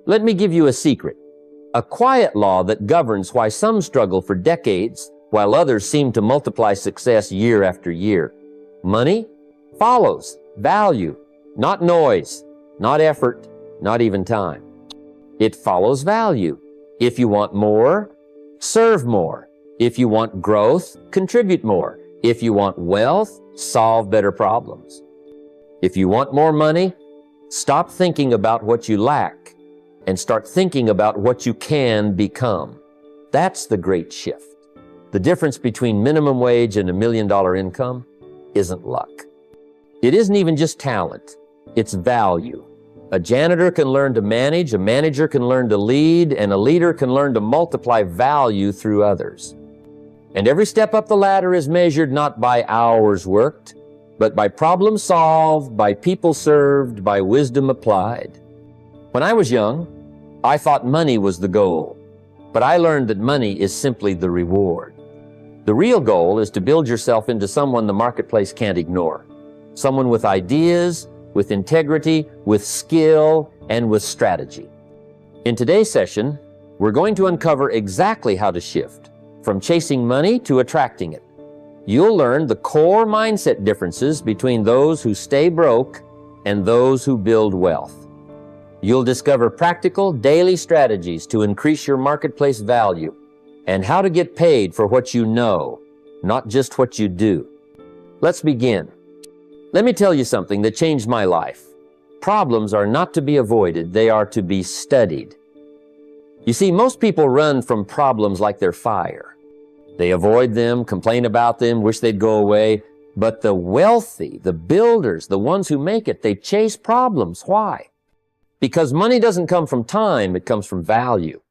Let me give you a secret, a quiet law that governs why some struggle for decades while others seem to multiply success year after year. Money follows value, not noise, not effort, not even time. It follows value. If you want more, serve more. If you want growth, contribute more. If you want wealth, solve better problems. If you want more money, stop thinking about what you lack and start thinking about what you can become. That's the great shift. The difference between minimum wage and $1 million income isn't luck. It isn't even just talent, it's value. A janitor can learn to manage, a manager can learn to lead, and a leader can learn to multiply value through others. And every step up the ladder is measured not by hours worked, but by problems solved, by people served, by wisdom applied. When I was young, I thought money was the goal, but I learned that money is simply the reward. The real goal is to build yourself into someone the marketplace can't ignore. Someone with ideas, with integrity, with skill, and with strategy. In today's session, we're going to uncover exactly how to shift from chasing money to attracting it. You'll learn the core mindset differences between those who stay broke and those who build wealth. You'll discover practical daily strategies to increase your marketplace value and how to get paid for what you know, not just what you do. Let's begin. Let me tell you something that changed my life. Problems are not to be avoided, they are to be studied. You see, most people run from problems like they're fire. They avoid them, complain about them, wish they'd go away. But the wealthy, the builders, the ones who make it, they chase problems. Why? Because money doesn't come from time, it comes from value.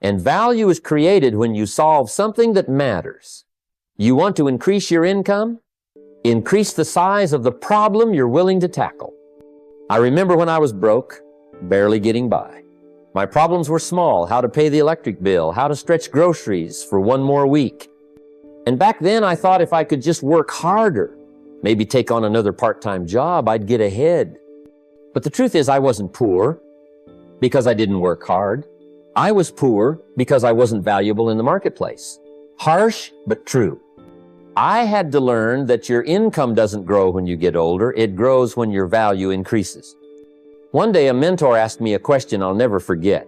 And value is created when you solve something that matters. You want to increase your income? Increase the size of the problem you're willing to tackle. I remember when I was broke, barely getting by. My problems were small: how to pay the electric bill, how to stretch groceries for one more week. And back then I thought if I could just work harder, maybe take on another part-time job, I'd get ahead. But the truth is I wasn't poor because I didn't work hard. I was poor because I wasn't valuable in the marketplace. Harsh, but true. I had to learn that your income doesn't grow when you get older, it grows when your value increases. One day a mentor asked me a question I'll never forget.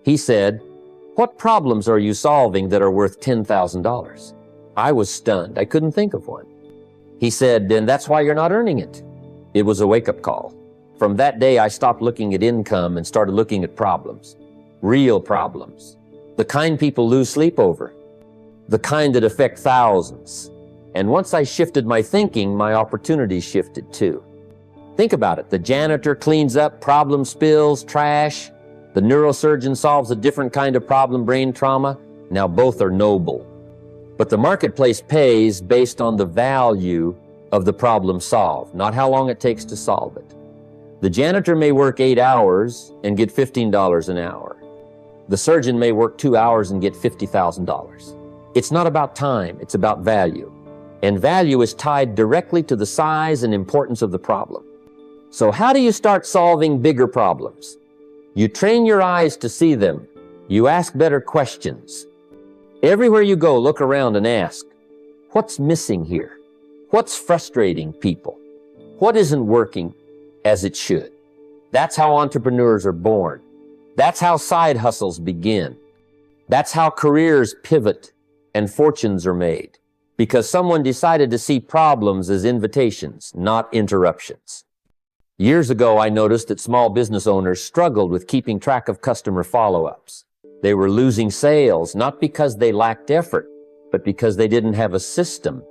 He said, "What problems are you solving that are worth $10,000? I was stunned. I couldn't think of one. He said, "And that's why you're not earning it." It was a wake-up call. From that day, I stopped looking at income and started looking at problems. Real problems. The kind people lose sleep over. The kind that affect thousands. And once I shifted my thinking, my opportunities shifted too. Think about it. The janitor cleans up problem spills, trash. The neurosurgeon solves a different kind of problem, brain trauma. Now both are noble. But the marketplace pays based on the value of the problem solved, not how long it takes to solve it. The janitor may work 8 hours and get $15 an hour. The surgeon may work 2 hours and get $50,000. It's not about time, it's about value. And value is tied directly to the size and importance of the problem. So how do you start solving bigger problems? You train your eyes to see them. You ask better questions. Everywhere you go, look around and ask, what's missing here? What's frustrating people? What isn't working as it should? That's how entrepreneurs are born. That's how side hustles begin. That's how careers pivot and fortunes are made. Because someone decided to see problems as invitations, not interruptions. Years ago, I noticed that small business owners struggled with keeping track of customer follow-ups. They were losing sales, not because they lacked effort, but because they didn't have a system.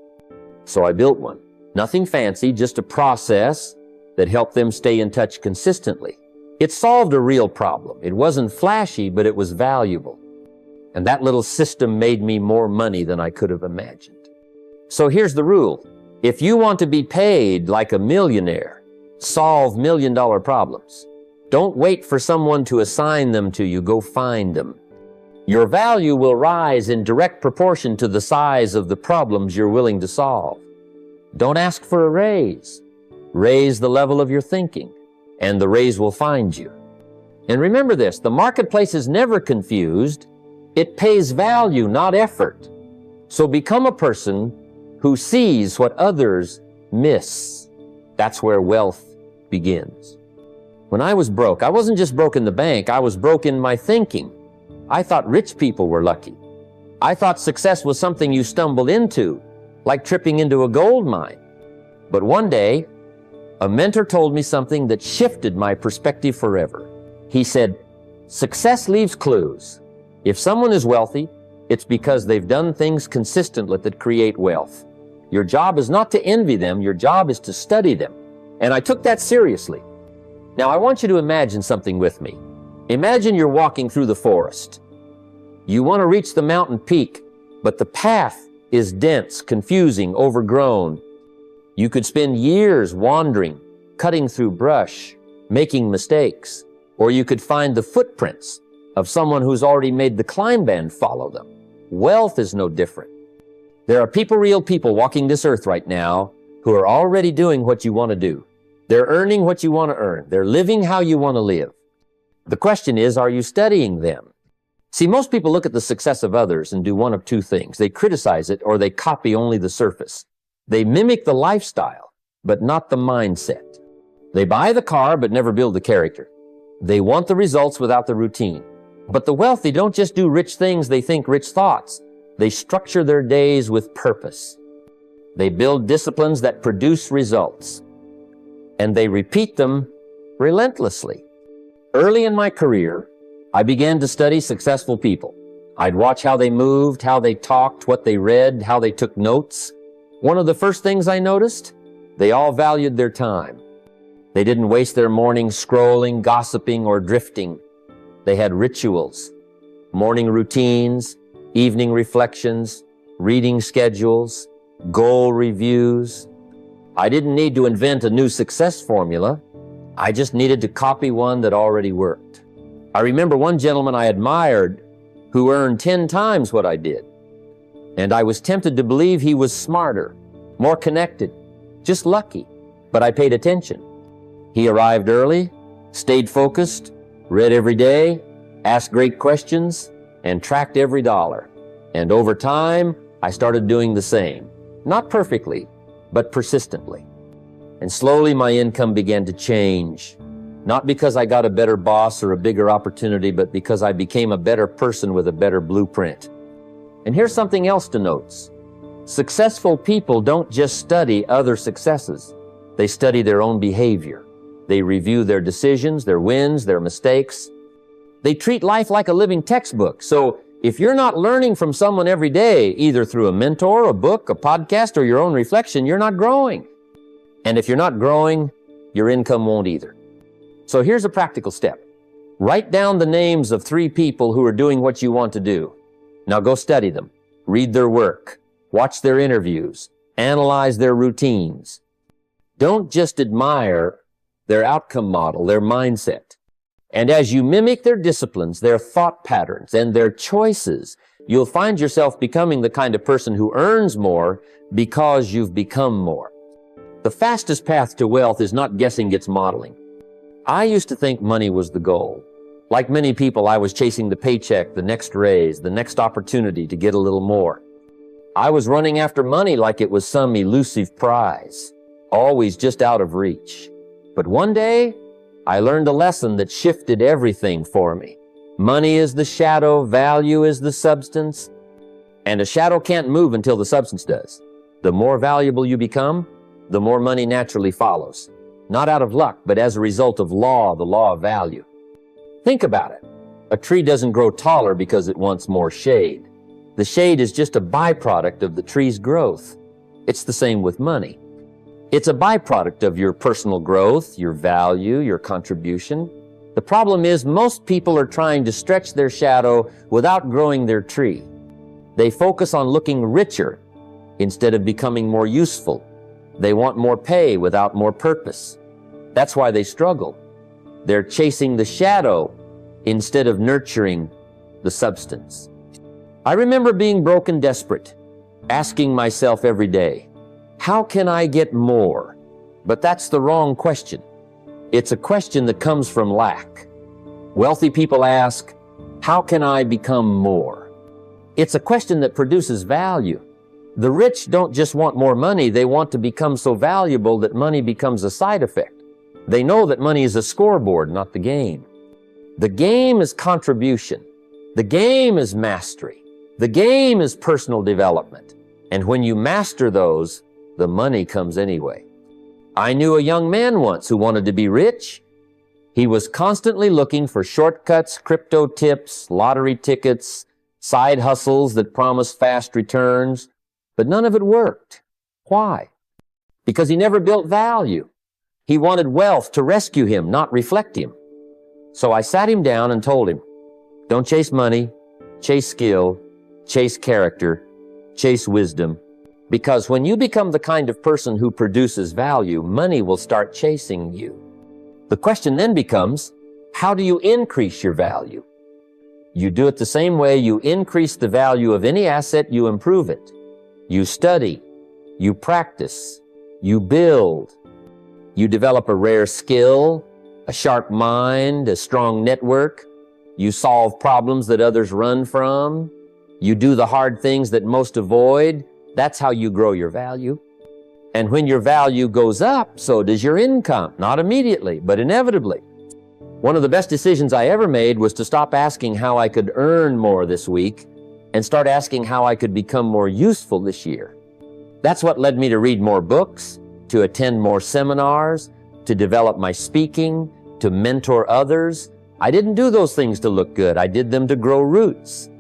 So I built one. Nothing fancy, just a process that helped them stay in touch consistently. It solved a real problem. It wasn't flashy, but it was valuable. And that little system made me more money than I could have imagined. So here's the rule. If you want to be paid like a millionaire, solve million-dollar problems. Don't wait for someone to assign them to you. Go find them. Your value will rise in direct proportion to the size of the problems you're willing to solve. Don't ask for a raise. Raise the level of your thinking, and the raise will find you. And remember this, the marketplace is never confused. It pays value, not effort. So become a person who sees what others miss. That's where wealth begins. When I was broke, I wasn't just broke in the bank, I was broke in my thinking. I thought rich people were lucky. I thought success was something you stumbled into, like tripping into a gold mine. But one day, a mentor told me something that shifted my perspective forever. He said, success leaves clues. If someone is wealthy, it's because they've done things consistently that create wealth. Your job is not to envy them, your job is to study them. And I took that seriously. Now I want you to imagine something with me. Imagine you're walking through the forest. You want to reach the mountain peak, but the path is dense, confusing, overgrown. You could spend years wandering, cutting through brush, making mistakes, or you could find the footprints of someone who's already made the climb and follow them. Wealth is no different. There are real people walking this earth right now who are already doing what you want to do. They're earning what you want to earn. They're living how you want to live. The question is, are you studying them? See, most people look at the success of others and do one of two things. They criticize it or they copy only the surface. They mimic the lifestyle, but not the mindset. They buy the car, but never build the character. They want the results without the routine. But the wealthy don't just do rich things, they think rich thoughts. They structure their days with purpose. They build disciplines that produce results. And they repeat them relentlessly. Early in my career, I began to study successful people. I'd watch how they moved, how they talked, what they read, how they took notes. One of the first things I noticed, they all valued their time. They didn't waste their mornings scrolling, gossiping, or drifting. They had rituals, morning routines, evening reflections, reading schedules, goal reviews. I didn't need to invent a new success formula. I just needed to copy one that already worked. I remember one gentleman I admired who earned 10 times what I did. And I was tempted to believe he was smarter, more connected, just lucky. But I paid attention. He arrived early, stayed focused, read every day, asked great questions, and tracked every dollar. And over time, I started doing the same. Not perfectly, but persistently. And slowly my income began to change. Not because I got a better boss or a bigger opportunity, but because I became a better person with a better blueprint. And here's something else to note. Successful people don't just study other successes. They study their own behavior. They review their decisions, their wins, their mistakes. They treat life like a living textbook. So if you're not learning from someone every day, either through a mentor, a book, a podcast, or your own reflection, you're not growing. And if you're not growing, your income won't either. So here's a practical step. Write down the names of 3 people who are doing what you want to do. Now go study them, read their work, watch their interviews, analyze their routines. Don't just admire their outcome model, their mindset. And as you mimic their disciplines, their thought patterns, and their choices, you'll find yourself becoming the kind of person who earns more because you've become more. The fastest path to wealth is not guessing, it's modeling. I used to think money was the goal. Like many people, I was chasing the paycheck, the next raise, the next opportunity to get a little more. I was running after money like it was some elusive prize, always just out of reach. But one day, I learned a lesson that shifted everything for me. Money is the shadow, value is the substance, and a shadow can't move until the substance does. The more valuable you become, the more money naturally follows. Not out of luck, but as a result of the law of value. Think about it. A tree doesn't grow taller because it wants more shade. The shade is just a byproduct of the tree's growth. It's the same with money. It's a byproduct of your personal growth, your value, your contribution. The problem is most people are trying to stretch their shadow without growing their tree. They focus on looking richer instead of becoming more useful. They want more pay without more purpose. That's why they struggle. They're chasing the shadow instead of nurturing the substance. I remember being broke and desperate, asking myself every day, how can I get more? But that's the wrong question. It's a question that comes from lack. Wealthy people ask, how can I become more? It's a question that produces value. The rich don't just want more money, they want to become so valuable that money becomes a side effect. They know that money is a scoreboard, not the game. The game is contribution. The game is mastery. The game is personal development. And when you master those, the money comes anyway. I knew a young man once who wanted to be rich. He was constantly looking for shortcuts, crypto tips, lottery tickets, side hustles that promised fast returns, but none of it worked. Why? Because he never built value. He wanted wealth to rescue him, not reflect him. So I sat him down and told him, don't chase money, chase skill, chase character, chase wisdom. Because when you become the kind of person who produces value, money will start chasing you. The question then becomes, how do you increase your value? You do it the same way you increase the value of any asset, you improve it. You study, you practice, you build, you develop a rare skill, a sharp mind, a strong network. You solve problems that others run from. You do the hard things that most avoid. That's how you grow your value. And when your value goes up, so does your income. Not immediately, but inevitably. One of the best decisions I ever made was to stop asking how I could earn more this week and start asking how I could become more useful this year. That's what led me to read more books, to attend more seminars, to develop my speaking, to mentor others. I didn't do those things to look good. I did them to grow roots.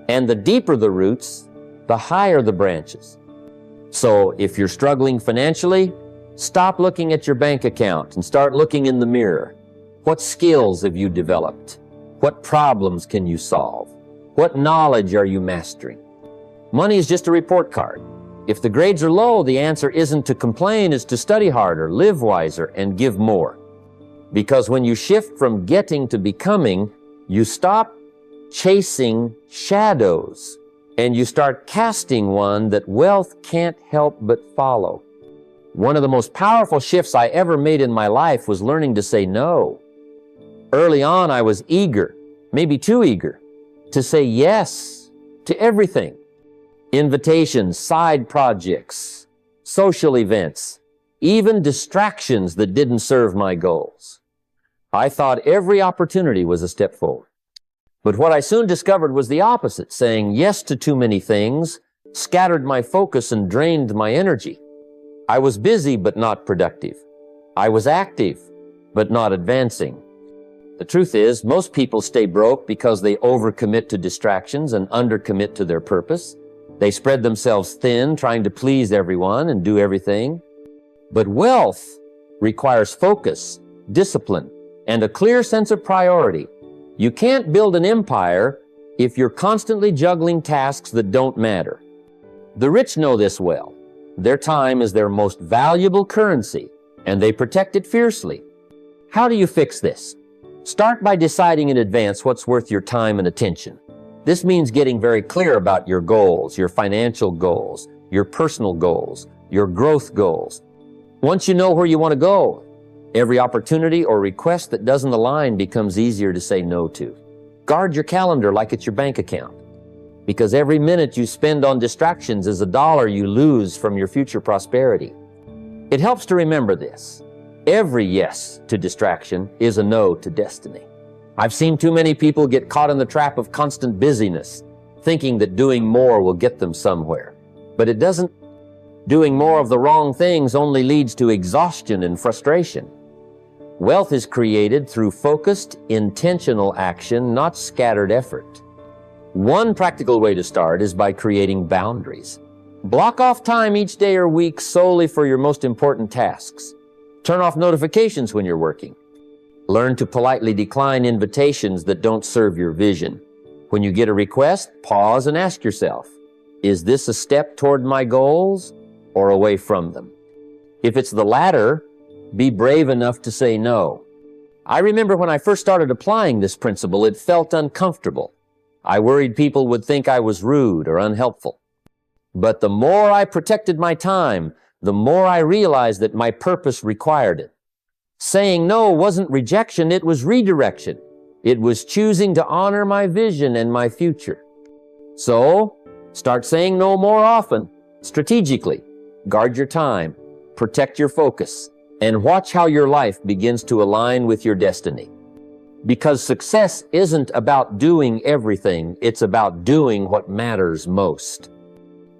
And the deeper the roots, the higher the branches. So if you're struggling financially, stop looking at your bank account and start looking in the mirror. What skills have you developed? What problems can you solve? What knowledge are you mastering? Money is just a report card. If the grades are low, the answer isn't to complain, it's to study harder, live wiser, and give more. Because when you shift from getting to becoming, you stop chasing shadows and you start casting one that wealth can't help but follow. One of the most powerful shifts I ever made in my life was learning to say no. Early on, I was eager, maybe too eager, to say yes to everything. Invitations, side projects, social events, even distractions that didn't serve my goals. I thought every opportunity was a step forward. But what I soon discovered was the opposite. Saying yes to too many things scattered my focus and drained my energy. I was busy but not productive. I was active but not advancing. The truth is, most people stay broke because they overcommit to distractions and undercommit to their purpose. They spread themselves thin, trying to please everyone and do everything. But wealth requires focus, discipline, and a clear sense of priority. You can't build an empire if you're constantly juggling tasks that don't matter. The rich know this well. Their time is their most valuable currency, and they protect it fiercely. How do you fix this? Start by deciding in advance what's worth your time and attention. This means getting very clear about your goals, your financial goals, your personal goals, your growth goals. Once you know where you want to go, every opportunity or request that doesn't align becomes easier to say no to. Guard your calendar like it's your bank account, because every minute you spend on distractions is a dollar you lose from your future prosperity. It helps to remember this. Every yes to distraction is a no to destiny. I've seen too many people get caught in the trap of constant busyness, thinking that doing more will get them somewhere. But it doesn't. Doing more of the wrong things only leads to exhaustion and frustration. Wealth is created through focused, intentional action, not scattered effort. One practical way to start is by creating boundaries. Block off time each day or week solely for your most important tasks. Turn off notifications when you're working. Learn to politely decline invitations that don't serve your vision. When you get a request, pause and ask yourself, is this a step toward my goals or away from them? If it's the latter, be brave enough to say no. I remember when I first started applying this principle, it felt uncomfortable. I worried people would think I was rude or unhelpful. But the more I protected my time, the more I realized that my purpose required it. Saying no wasn't rejection, it was redirection. It was choosing to honor my vision and my future. So, start saying no more often, strategically. Guard your time, protect your focus, and watch how your life begins to align with your destiny. Because success isn't about doing everything, it's about doing what matters most.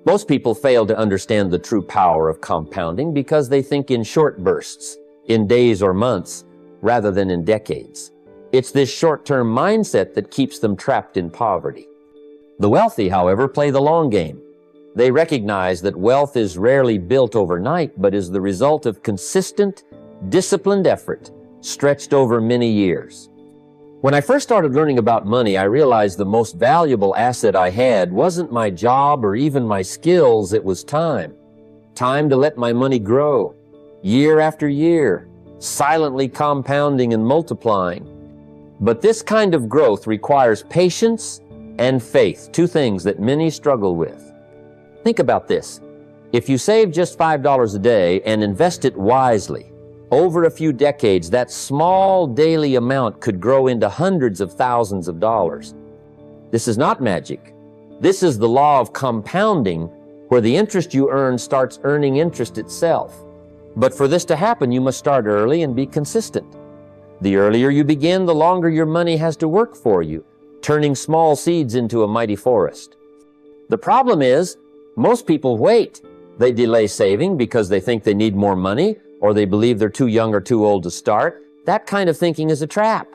Most people fail to understand the true power of compounding because they think in short bursts, in days or months, rather than in decades. It's this short-term mindset that keeps them trapped in poverty. The wealthy, however, play the long game. They recognize that wealth is rarely built overnight, but is the result of consistent, disciplined effort stretched over many years. When I first started learning about money, I realized the most valuable asset I had wasn't my job or even my skills, it was time. Time to let my money grow, year after year, silently compounding and multiplying. But this kind of growth requires patience and faith, two things that many struggle with. Think about this. If you save just $5 a day and invest it wisely, over a few decades, that small daily amount could grow into hundreds of thousands of dollars. This is not magic. This is the law of compounding, where the interest you earn starts earning interest itself. But for this to happen, you must start early and be consistent. The earlier you begin, the longer your money has to work for you, turning small seeds into a mighty forest. The problem is, most people wait. They delay saving because they think they need more money, or they believe they're too young or too old to start. That kind of thinking is a trap.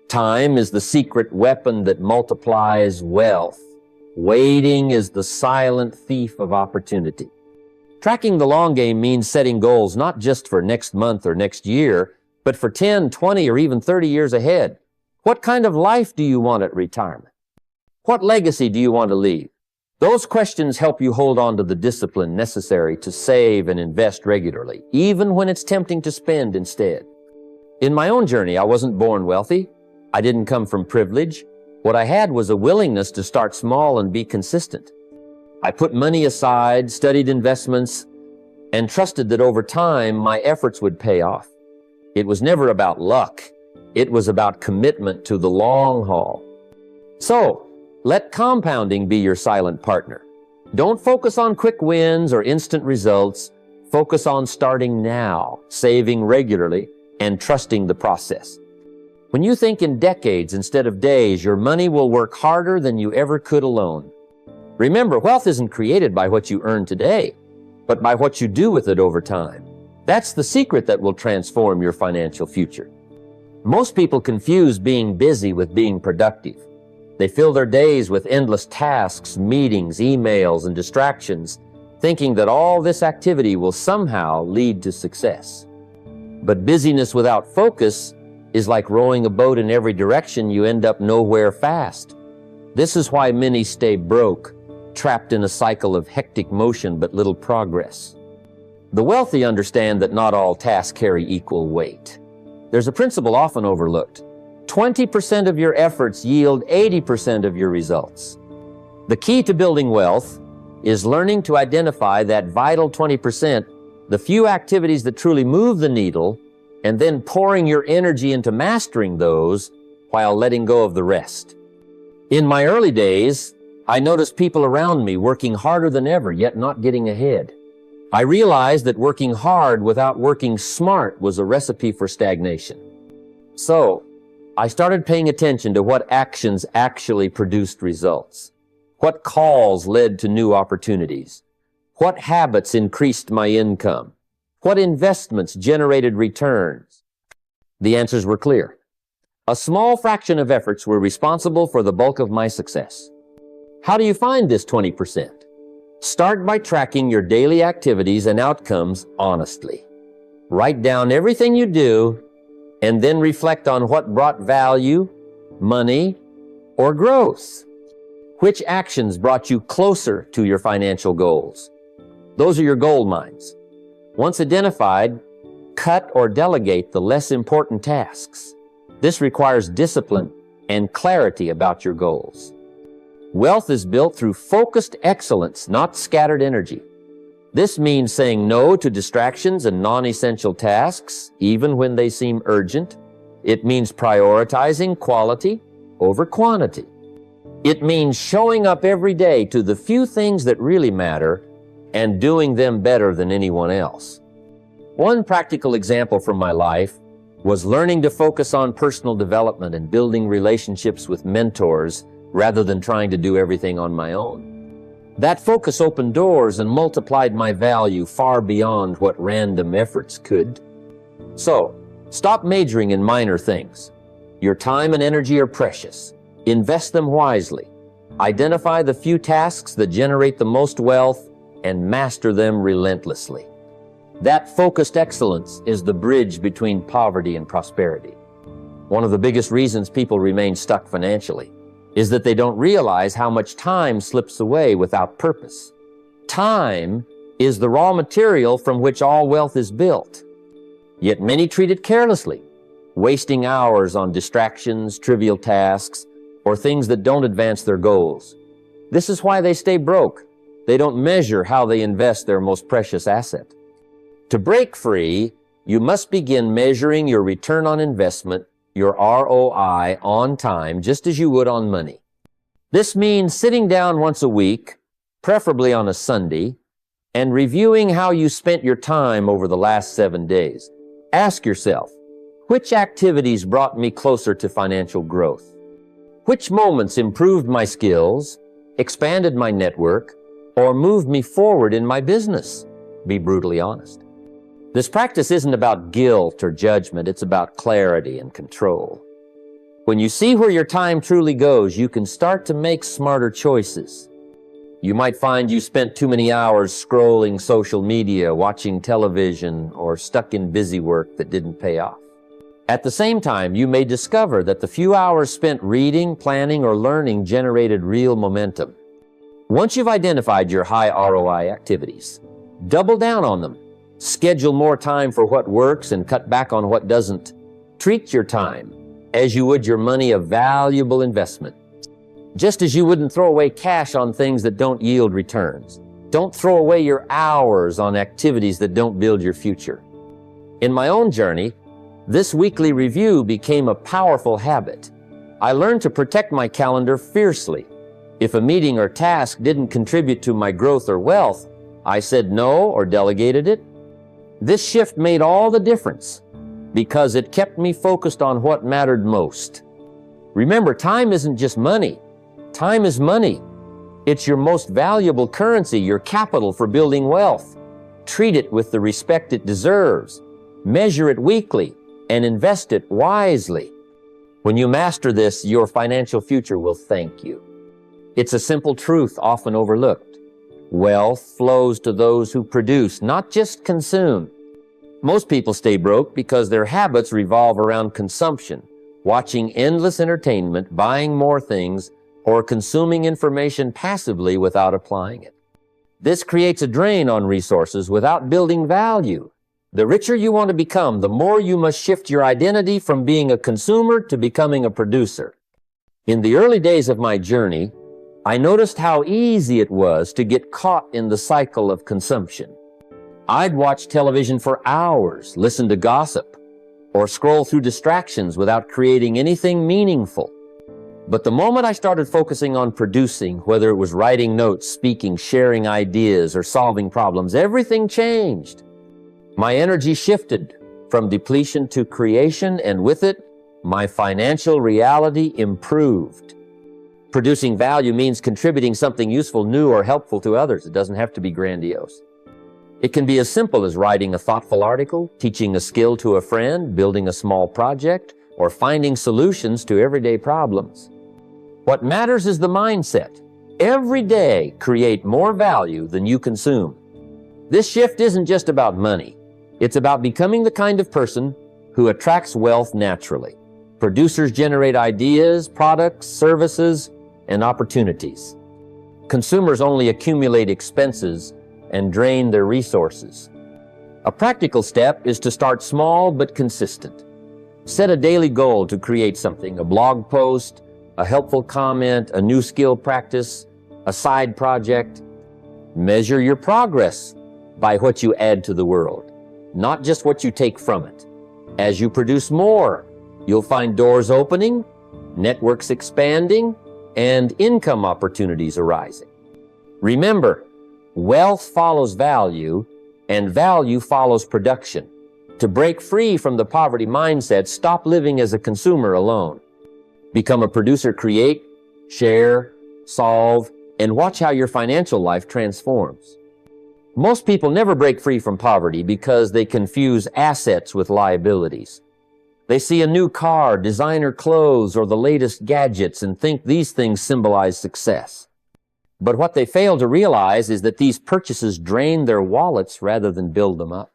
Time is the secret weapon that multiplies wealth. Waiting is the silent thief of opportunity. Tracking the long game means setting goals not just for next month or next year, but for 10, 20, or even 30 years ahead. What kind of life do you want at retirement? What legacy do you want to leave? Those questions help you hold on to the discipline necessary to save and invest regularly, even when it's tempting to spend instead. In my own journey, I wasn't born wealthy. I didn't come from privilege. What I had was a willingness to start small and be consistent. I put money aside, studied investments, and trusted that over time, my efforts would pay off. It was never about luck. It was about commitment to the long haul. So, let compounding be your silent partner. Don't focus on quick wins or instant results. Focus on starting now, saving regularly, and trusting the process. When you think in decades instead of days, your money will work harder than you ever could alone. Remember, wealth isn't created by what you earn today, but by what you do with it over time. That's the secret that will transform your financial future. Most people confuse being busy with being productive. They fill their days with endless tasks, meetings, emails, and distractions, thinking that all this activity will somehow lead to success. But busyness without focus is like rowing a boat in every direction. You end up nowhere fast. This is why many stay broke, trapped in a cycle of hectic motion but little progress. The wealthy understand that not all tasks carry equal weight. There's a principle often overlooked. 20% of your efforts yield 80% of your results. The key to building wealth is learning to identify that vital 20%, the few activities that truly move the needle, and then pouring your energy into mastering those while letting go of the rest. In my early days, I noticed people around me working harder than ever, yet not getting ahead. I realized that working hard without working smart was a recipe for stagnation. So, I started paying attention to what actions actually produced results. What calls led to new opportunities? What habits increased my income? What investments generated returns? The answers were clear. A small fraction of efforts were responsible for the bulk of my success. How do you find this 20%? Start by tracking your daily activities and outcomes honestly. Write down everything you do and then reflect on what brought value, money, or growth. Which actions brought you closer to your financial goals? Those are your gold mines. Once identified, cut or delegate the less important tasks. This requires discipline and clarity about your goals. Wealth is built through focused excellence, not scattered energy. This means saying no to distractions and non-essential tasks, even when they seem urgent. It means prioritizing quality over quantity. It means showing up every day to the few things that really matter and doing them better than anyone else. One practical example from my life was learning to focus on personal development and building relationships with mentors rather than trying to do everything on my own. That focus opened doors and multiplied my value far beyond what random efforts could. So, stop majoring in minor things. Your time and energy are precious. Invest them wisely. Identify the few tasks that generate the most wealth and master them relentlessly. That focused excellence is the bridge between poverty and prosperity. One of the biggest reasons people remain stuck financially is that they don't realize how much time slips away without purpose. Time is the raw material from which all wealth is built. Yet many treat it carelessly, wasting hours on distractions, trivial tasks, or things that don't advance their goals. This is why they stay broke. They don't measure how they invest their most precious asset. To break free, you must begin measuring your return on investment, your ROI, on time, just as you would on money. This means sitting down once a week, preferably on a Sunday, and reviewing how you spent your time over the last 7 days. Ask yourself, which activities brought me closer to financial growth? Which moments improved my skills, expanded my network, or moved me forward in my business? Be brutally honest. This practice isn't about guilt or judgment, it's about clarity and control. When you see where your time truly goes, you can start to make smarter choices. You might find you spent too many hours scrolling social media, watching television, or stuck in busy work that didn't pay off. At the same time, you may discover that the few hours spent reading, planning, or learning generated real momentum. Once you've identified your high ROI activities, double down on them. Schedule more time for what works and cut back on what doesn't. Treat your time as you would your money a valuable investment. Just as you wouldn't throw away cash on things that don't yield returns. Don't throw away your hours on activities that don't build your future. In my own journey, this weekly review became a powerful habit. I learned to protect my calendar fiercely. If a meeting or task didn't contribute to my growth or wealth, I said no or delegated it. This shift made all the difference because it kept me focused on what mattered most. Remember, time isn't just money. Time is money. It's your most valuable currency, your capital for building wealth. Treat it with the respect it deserves. Measure it weekly and invest it wisely. When you master this, your financial future will thank you. It's a simple truth often overlooked. Wealth flows to those who produce, not just consume. Most people stay broke because their habits revolve around consumption, watching endless entertainment, buying more things, or consuming information passively without applying it. This creates a drain on resources without building value. The richer you want to become, the more you must shift your identity from being a consumer to becoming a producer. In the early days of my journey, I noticed how easy it was to get caught in the cycle of consumption. I'd watch television for hours, listen to gossip, or scroll through distractions without creating anything meaningful. But the moment I started focusing on producing, whether it was writing notes, speaking, sharing ideas, or solving problems, everything changed. My energy shifted from depletion to creation, and with it, my financial reality improved. Producing value means contributing something useful, new, or helpful to others. It doesn't have to be grandiose. It can be as simple as writing a thoughtful article, teaching a skill to a friend, building a small project, or finding solutions to everyday problems. What matters is the mindset. Every day, create more value than you consume. This shift isn't just about money. It's about becoming the kind of person who attracts wealth naturally. Producers generate ideas, products, services, and opportunities. Consumers only accumulate expenses and drain their resources. A practical step is to start small but consistent. Set a daily goal to create something, a blog post, a helpful comment, a new skill practice, a side project. Measure your progress by what you add to the world, not just what you take from it. As you produce more, You'll find doors opening, networks expanding, and income opportunities arising. Remember, wealth follows value, and value follows production. To break free from the poverty mindset, stop living as a consumer alone. Become a producer, create, share, solve, and watch how your financial life transforms. Most people never break free from poverty because they confuse assets with liabilities. They see a new car, designer clothes, or the latest gadgets and think these things symbolize success. But what they fail to realize is that these purchases drain their wallets rather than build them up.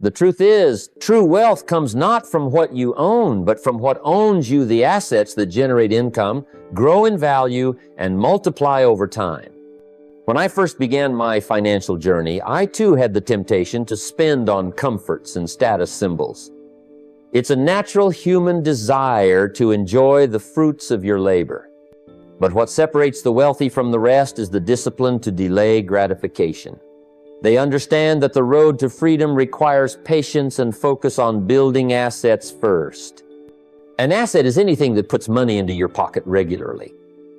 The truth is, true wealth comes not from what you own, but from what owns you, the assets that generate income, grow in value, and multiply over time. When I first began my financial journey, I too had the temptation to spend on comforts and status symbols. It's a natural human desire to enjoy the fruits of your labor. But what separates the wealthy from the rest is the discipline to delay gratification. They understand that the road to freedom requires patience and focus on building assets first. An asset is anything that puts money into your pocket regularly.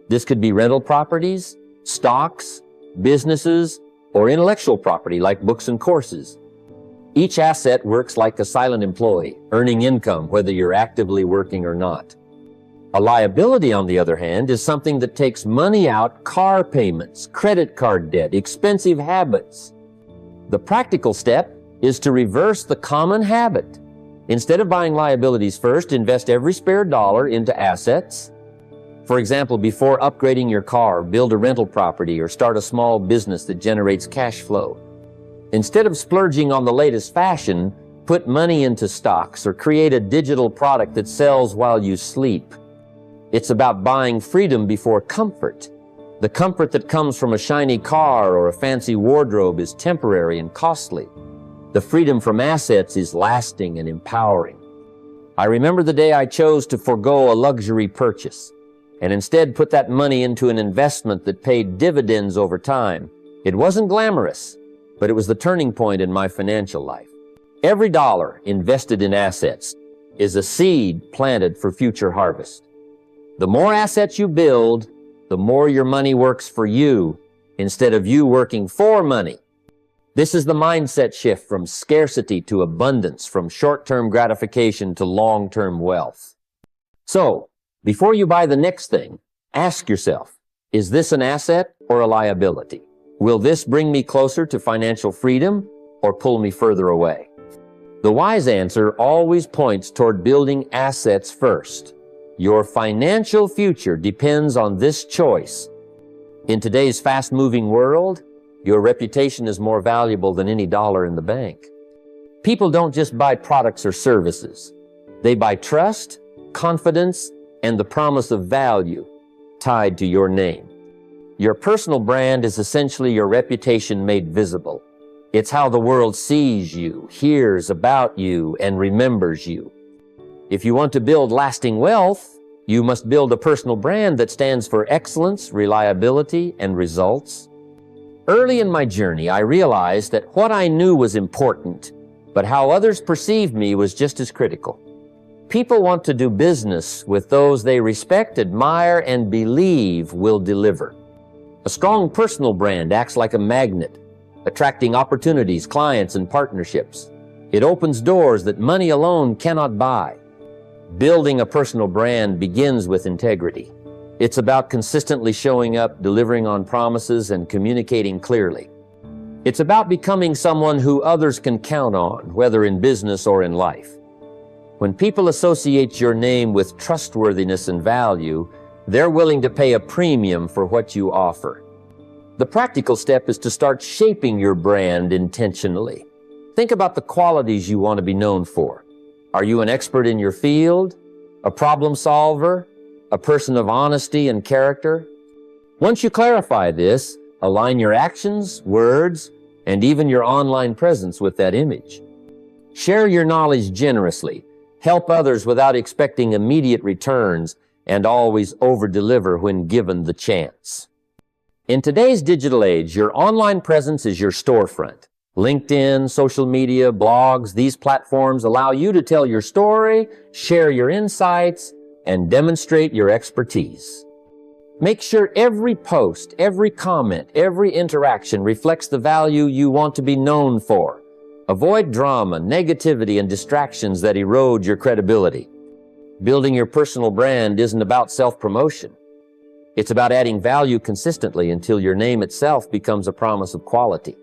This could be rental properties, stocks, businesses, or intellectual property like books and courses. Each asset works like a silent employee, earning income whether you're actively working or not. A liability, on the other hand, is something that takes money out, car payments, credit card debt, expensive habits. The practical step is to reverse the common habit. Instead of buying liabilities first, invest every spare dollar into assets. For example, before upgrading your car, build a rental property or start a small business that generates cash flow. Instead of splurging on the latest fashion, put money into stocks or create a digital product that sells while you sleep. It's about buying freedom before comfort. The comfort that comes from a shiny car or a fancy wardrobe is temporary and costly. The freedom from assets is lasting and empowering. I remember the day I chose to forego a luxury purchase and instead put that money into an investment that paid dividends over time. It wasn't glamorous, but it was the turning point in my financial life. Every dollar invested in assets is a seed planted for future harvest. The more assets you build, the more your money works for you instead of you working for money. This is the mindset shift from scarcity to abundance, from short-term gratification to long-term wealth. So, before you buy the next thing, ask yourself, is this an asset or a liability? Will this bring me closer to financial freedom or pull me further away? The wise answer always points toward building assets first. Your financial future depends on this choice. In today's fast-moving world, your reputation is more valuable than any dollar in the bank. People don't just buy products or services. They buy trust, confidence, and the promise of value tied to your name. Your personal brand is essentially your reputation made visible. It's how the world sees you, hears about you, and remembers you. If you want to build lasting wealth, you must build a personal brand that stands for excellence, reliability, and results. Early in my journey, I realized that what I knew was important, but how others perceived me was just as critical. People want to do business with those they respect, admire, and believe will deliver. A strong personal brand acts like a magnet, attracting opportunities, clients, and partnerships. It opens doors that money alone cannot buy. Building a personal brand begins with integrity. It's about consistently showing up, delivering on promises, and communicating clearly. It's about becoming someone who others can count on, whether in business or in life. When people associate your name with trustworthiness and value, they're willing to pay a premium for what you offer. The practical step is to start shaping your brand intentionally. Think about the qualities you want to be known for. Are you an expert in your field? A problem solver? A person of honesty and character? Once you clarify this, align your actions, words, and even your online presence with that image. Share your knowledge generously. Help others without expecting immediate returns, and always over-deliver when given the chance. In today's digital age, your online presence is your storefront. LinkedIn, social media, blogs, these platforms allow you to tell your story, share your insights, and demonstrate your expertise. Make sure every post, every comment, every interaction reflects the value you want to be known for. Avoid drama, negativity, and distractions that erode your credibility. Building your personal brand isn't about self-promotion. It's about adding value consistently until your name itself becomes a promise of quality.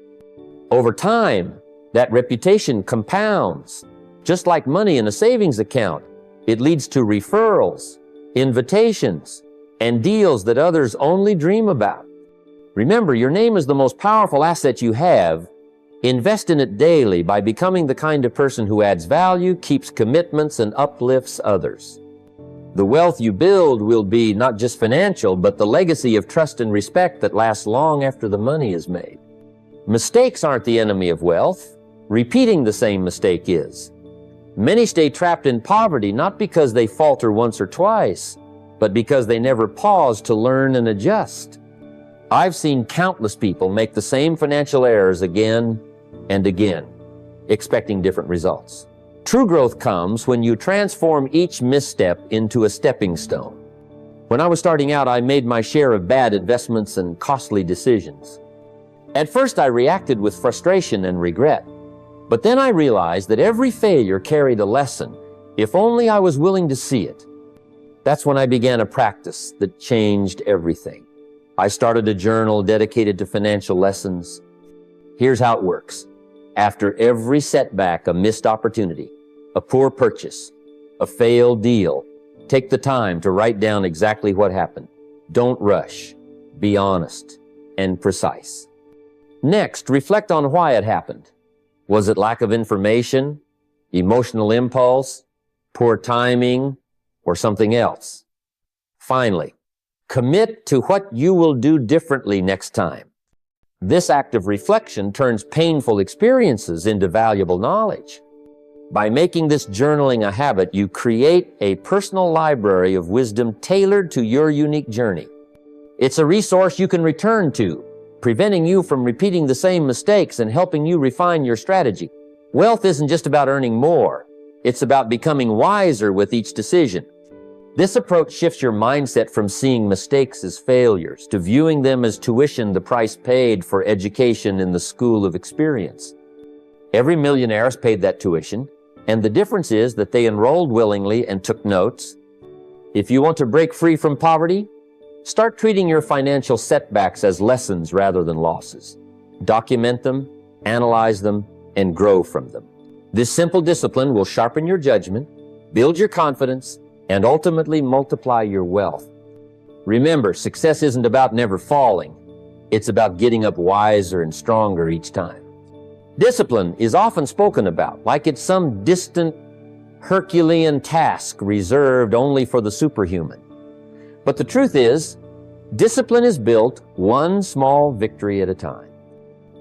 Over time, that reputation compounds. Just like money in a savings account, it leads to referrals, invitations, and deals that others only dream about. Remember, your name is the most powerful asset you have. Invest in it daily by becoming the kind of person who adds value, keeps commitments, and uplifts others. The wealth you build will be not just financial, but the legacy of trust and respect that lasts long after the money is made. Mistakes aren't the enemy of wealth. Repeating the same mistake is. Many stay trapped in poverty not because they falter once or twice, but because they never pause to learn and adjust. I've seen countless people make the same financial errors again and again, expecting different results. True growth comes when you transform each misstep into a stepping stone. When I was starting out, I made my share of bad investments and costly decisions. At first, I reacted with frustration and regret. But then I realized that every failure carried a lesson, if only I was willing to see it. That's when I began a practice that changed everything. I started a journal dedicated to financial lessons. Here's how it works. After every setback, a missed opportunity, a poor purchase, a failed deal, take the time to write down exactly what happened. Don't rush. Be honest and precise. Next, reflect on why it happened. Was it lack of information, emotional impulse, poor timing, or something else? Finally, commit to what you will do differently next time. This act of reflection turns painful experiences into valuable knowledge. By making this journaling a habit, you create a personal library of wisdom tailored to your unique journey. It's a resource you can return to, preventing you from repeating the same mistakes and helping you refine your strategy. Wealth isn't just about earning more. It's about becoming wiser with each decision. This approach shifts your mindset from seeing mistakes as failures to viewing them as tuition, the price paid for education in the school of experience. Every millionaire has paid that tuition, and the difference is that they enrolled willingly and took notes. If you want to break free from poverty, start treating your financial setbacks as lessons rather than losses. Document them, analyze them, and grow from them. This simple discipline will sharpen your judgment, build your confidence, and ultimately multiply your wealth. Remember, success isn't about never falling. It's about getting up wiser and stronger each time. Discipline is often spoken about like it's some distant Herculean task reserved only for the superhuman. But the truth is, discipline is built one small victory at a time.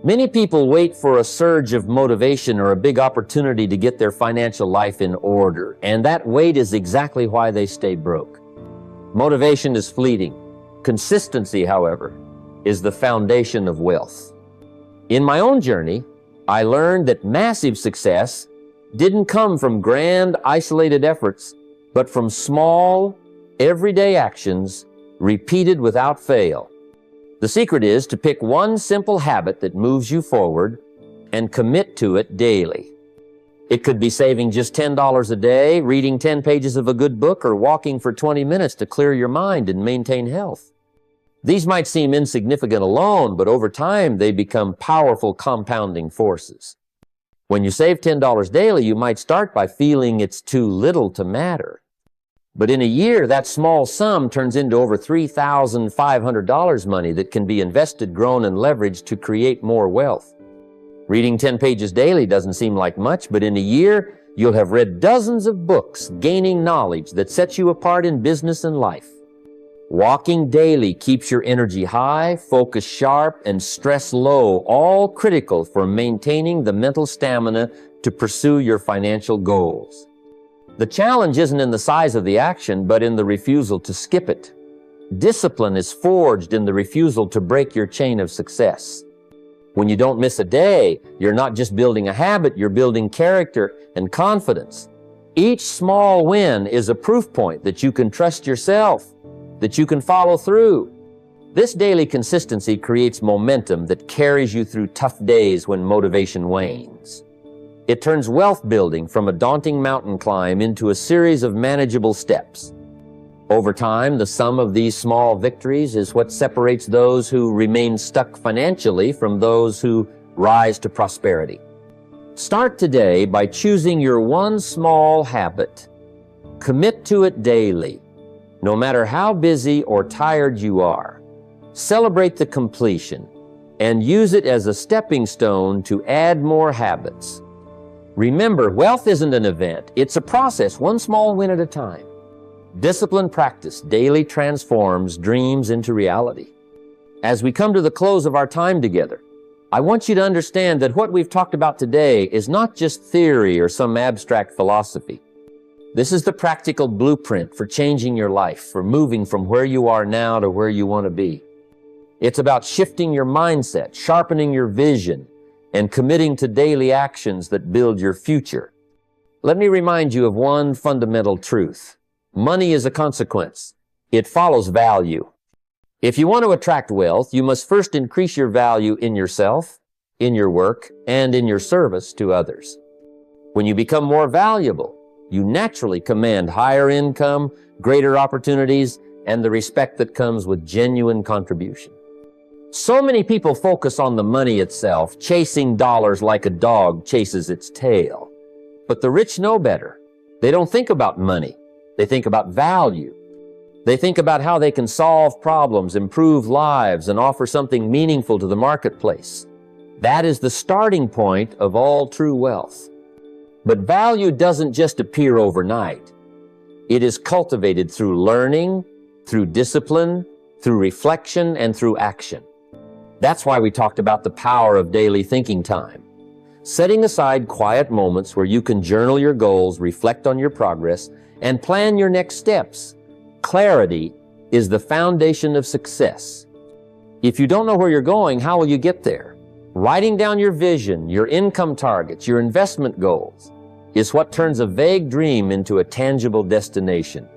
Many people wait for a surge of motivation or a big opportunity to get their financial life in order, and that wait is exactly why they stay broke. Motivation is fleeting. Consistency, however, is the foundation of wealth. In my own journey, I learned that massive success didn't come from grand, isolated efforts, but from small, everyday actions repeated without fail. The secret is to pick one simple habit that moves you forward and commit to it daily. It could be saving just $10 a day, reading 10 pages of a good book, or walking for 20 minutes to clear your mind and maintain health. These might seem insignificant alone, but over time they become powerful compounding forces. When you save $10 daily, you might start by feeling it's too little to matter. But in a year, that small sum turns into over $3,500 money that can be invested, grown, and leveraged to create more wealth. Reading 10 pages daily doesn't seem like much, but in a year, you'll have read dozens of books, gaining knowledge that sets you apart in business and life. Walking daily keeps your energy high, focus sharp, and stress low, all critical for maintaining the mental stamina to pursue your financial goals. The challenge isn't in the size of the action, but in the refusal to skip it. Discipline is forged in the refusal to break your chain of success. When you don't miss a day, you're not just building a habit, you're building character and confidence. Each small win is a proof point that you can trust yourself, that you can follow through. This daily consistency creates momentum that carries you through tough days when motivation wanes. It turns wealth building from a daunting mountain climb into a series of manageable steps. Over time, the sum of these small victories is what separates those who remain stuck financially from those who rise to prosperity. Start today by choosing your one small habit. Commit to it daily, no matter how busy or tired you are. Celebrate the completion and use it as a stepping stone to add more habits. Remember, wealth isn't an event, it's a process, one small win at a time. Disciplined practice daily transforms dreams into reality. As we come to the close of our time together, I want you to understand that what we've talked about today is not just theory or some abstract philosophy. This is the practical blueprint for changing your life, for moving from where you are now to where you want to be. It's about shifting your mindset, sharpening your vision, and committing to daily actions that build your future. Let me remind you of one fundamental truth. Money is a consequence. It follows value. If you want to attract wealth, you must first increase your value in yourself, in your work, and in your service to others. When you become more valuable, you naturally command higher income, greater opportunities, and the respect that comes with genuine contribution. So many people focus on the money itself, chasing dollars like a dog chases its tail. But the rich know better. They don't think about money. They think about value. They think about how they can solve problems, improve lives, and offer something meaningful to the marketplace. That is the starting point of all true wealth. But value doesn't just appear overnight. It is cultivated through learning, through discipline, through reflection, and through action. That's why we talked about the power of daily thinking time. Setting aside quiet moments where you can journal your goals, reflect on your progress, and plan your next steps. Clarity is the foundation of success. If you don't know where you're going, how will you get there? Writing down your vision, your income targets, your investment goals is what turns a vague dream into a tangible destination.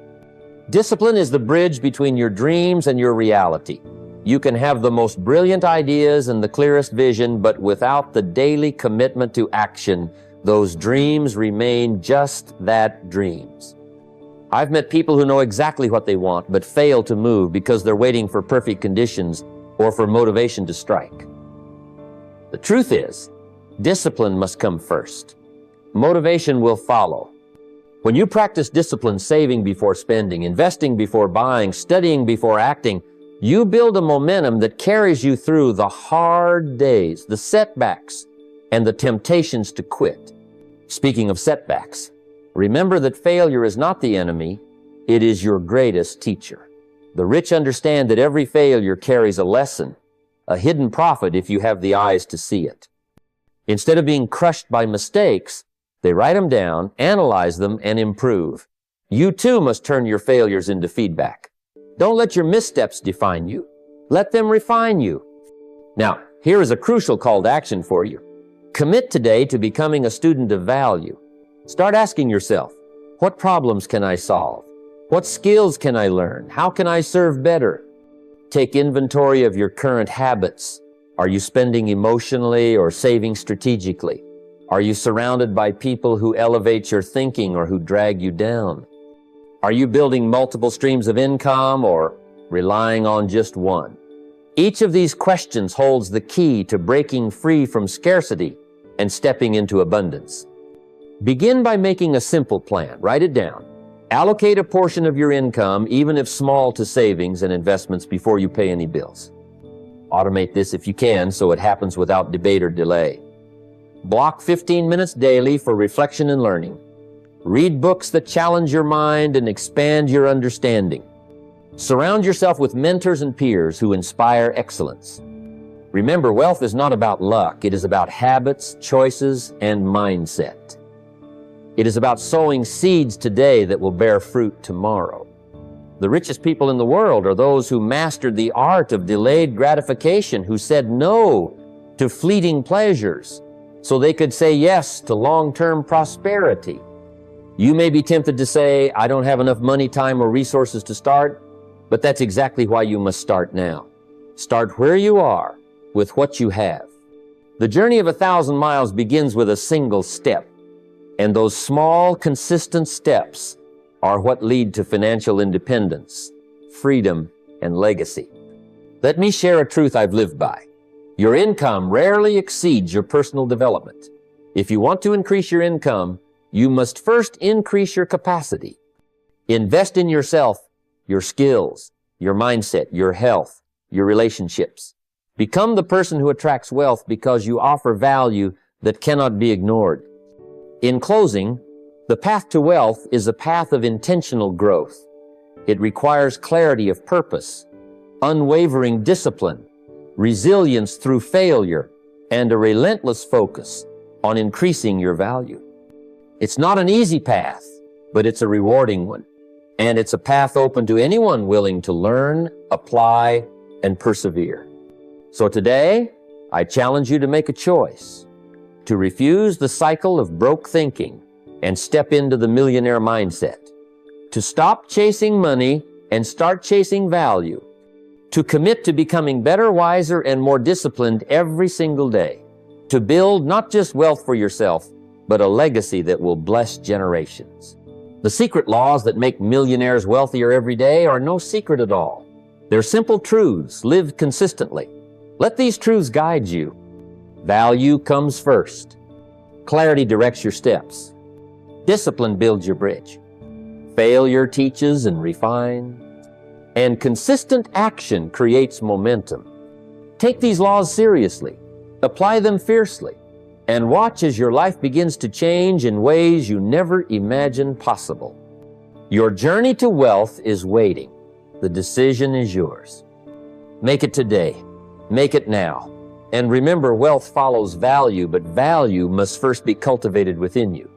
Discipline is the bridge between your dreams and your reality. You can have the most brilliant ideas and the clearest vision, but without the daily commitment to action, those dreams remain just that, dreams. I've met people who know exactly what they want, but fail to move because they're waiting for perfect conditions or for motivation to strike. The truth is, discipline must come first. Motivation will follow. When you practice discipline, saving before spending, investing before buying, studying before acting, you build a momentum that carries you through the hard days, the setbacks, and the temptations to quit. Speaking of setbacks, remember that failure is not the enemy, it is your greatest teacher. The rich understand that every failure carries a lesson, a hidden profit if you have the eyes to see it. Instead of being crushed by mistakes, they write them down, analyze them, and improve. You too must turn your failures into feedback. Don't let your missteps define you. Let them refine you. Now, here is a crucial call to action for you. Commit today to becoming a student of value. Start asking yourself, what problems can I solve? What skills can I learn? How can I serve better? Take inventory of your current habits. Are you spending emotionally or saving strategically? Are you surrounded by people who elevate your thinking or who drag you down? Are you building multiple streams of income or relying on just one? Each of these questions holds the key to breaking free from scarcity and stepping into abundance. Begin by making a simple plan. Write it down. Allocate a portion of your income, even if small, to savings and investments before you pay any bills. Automate this if you can so it happens without debate or delay. Block 15 minutes daily for reflection and learning. Read books that challenge your mind and expand your understanding. Surround yourself with mentors and peers who inspire excellence. Remember, wealth is not about luck. It is about habits, choices, and mindset. It is about sowing seeds today that will bear fruit tomorrow. The richest people in the world are those who mastered the art of delayed gratification, who said no to fleeting pleasures so they could say yes to long-term prosperity. You may be tempted to say, I don't have enough money, time, or resources to start, but that's exactly why you must start now. Start where you are with what you have. The journey of 1,000 miles begins with a single step, and those small, consistent steps are what lead to financial independence, freedom, and legacy. Let me share a truth I've lived by. Your income rarely exceeds your personal development. If you want to increase your income, you must first increase your capacity. Invest in yourself, your skills, your mindset, your health, your relationships. Become the person who attracts wealth because you offer value that cannot be ignored. In closing, the path to wealth is a path of intentional growth. It requires clarity of purpose, unwavering discipline, resilience through failure, and a relentless focus on increasing your value. It's not an easy path, but it's a rewarding one. And it's a path open to anyone willing to learn, apply, and persevere. So today, I challenge you to make a choice, to refuse the cycle of broke thinking and step into the millionaire mindset, to stop chasing money and start chasing value, to commit to becoming better, wiser, and more disciplined every single day, to build not just wealth for yourself, but a legacy that will bless generations. The secret laws that make millionaires wealthier every day are no secret at all. They're simple truths lived consistently. Let these truths guide you. Value comes first. Clarity directs your steps. Discipline builds your bridge. Failure teaches and refines. And consistent action creates momentum. Take these laws seriously. Apply them fiercely. And watch as your life begins to change in ways you never imagined possible. Your journey to wealth is waiting. The decision is yours. Make it today. Make it now. And remember, wealth follows value, but value must first be cultivated within you.